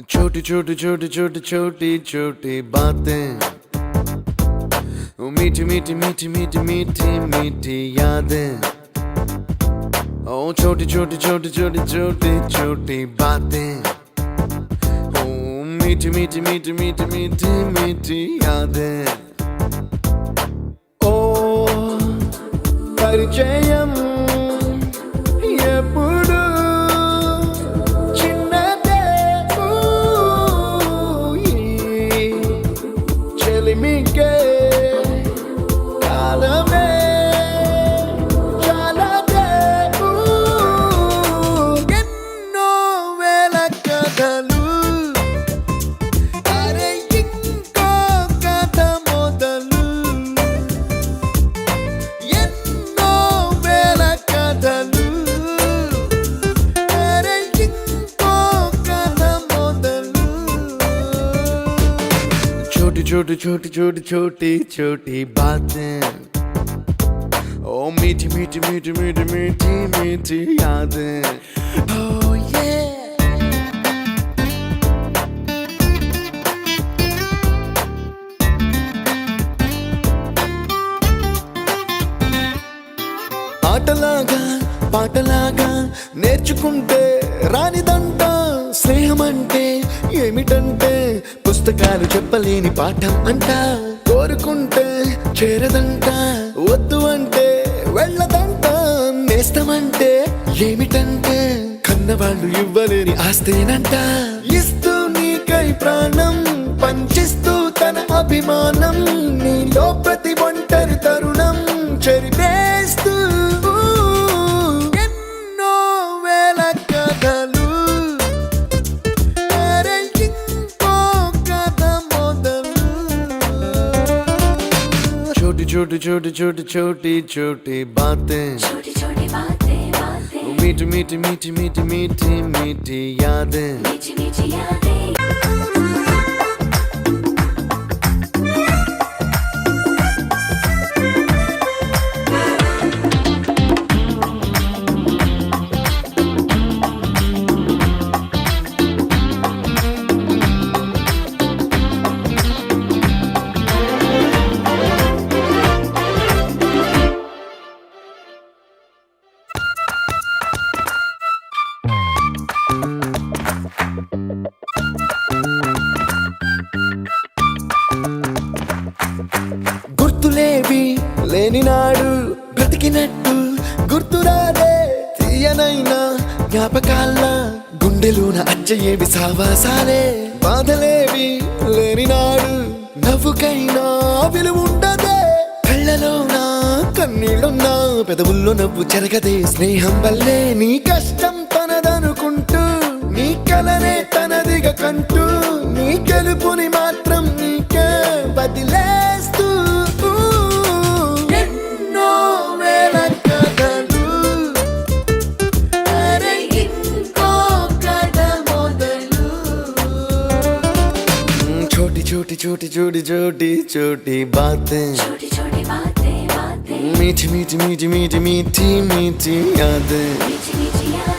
छोटी छोटी छोटी छोटी छोटी छोटी बातें, मीठी मीठी मीठी मीठी मीठी मीठी यादें। ओ छोटी छोटी छोटी छोटी छोटी छोटी बातें, ओ मीठी मीठी मीठी मीठी मीठी मीठी यादें। ओ परिचयम ఎప్పుడు చిన్నదే చెలిమికే కాలమే చాలాదే ఎన్నో వేల కథలు అరే ఇంకో కథ మొదలు ఎన్నో వేల కథలు छोटी छोटी छोटी छोटी छोटी बातें, ओ मीठी मीठी मीठी मीठी मीठी मीठी यादें। Oh yeah। ఆటలాగా పాటలాగా నేర్చుకుంటే రానిదంట స్నేహమంటే ఏమిటంటే పుస్తకాలు చెప్పలేని పాఠం అంట కోరుకుంటే చేరదంట వద్దు అంటే వెళ్ళదంట నేస్తమంటే ఏమిటంటే కన్నవాళ్ళు ఇవ్వలేని ఆస్తేనంట ఇస్తూ నీకై ప్రాణం పంచిస్తూ తన అభిమానం నీలో ప్రతి ఒంటరి తరుణం చెరిపేస్తూ ఎన్నో వేల కథలు छोटी छोटी छोटी छोटी छोटी बातें, छोटी छोटी बातें बातें, मीठी मीठी मीठी मीठी मीठी मीठी यादें, मीठी मीठी यादें। గుర్తులేవి లేని నాడు బ్రతికినట్టు గుర్తురాదే తీయనైనా జ్ఞాపకాల గుండెలోన అచ్చయేవి సావాసాలే బాధలేవి లేని నాడు నవ్వుకైనా విలువుండదే కళ్ళలోనా కన్నీళ్ళున్నా పెదవుల్లో నవ్వు చెరగదే స్నేహం వల్లే నీ కష్టం తనదనుకుంటూ నీ కలనే తనదిగా కంటూ నీ గెలుపుని మాత్రం నీకే బదిలేస్తూ ఎన్నో వేల కథలు అరే ఇంకో కథ మొదలు छोटी छोटी छोटी छोटी छोटी छोटी बातें, छोटी छोटी बातें बातें, मीठी मीठी मीठी मीठी मीठी मीठी यादें। मीठी मीठी यादें।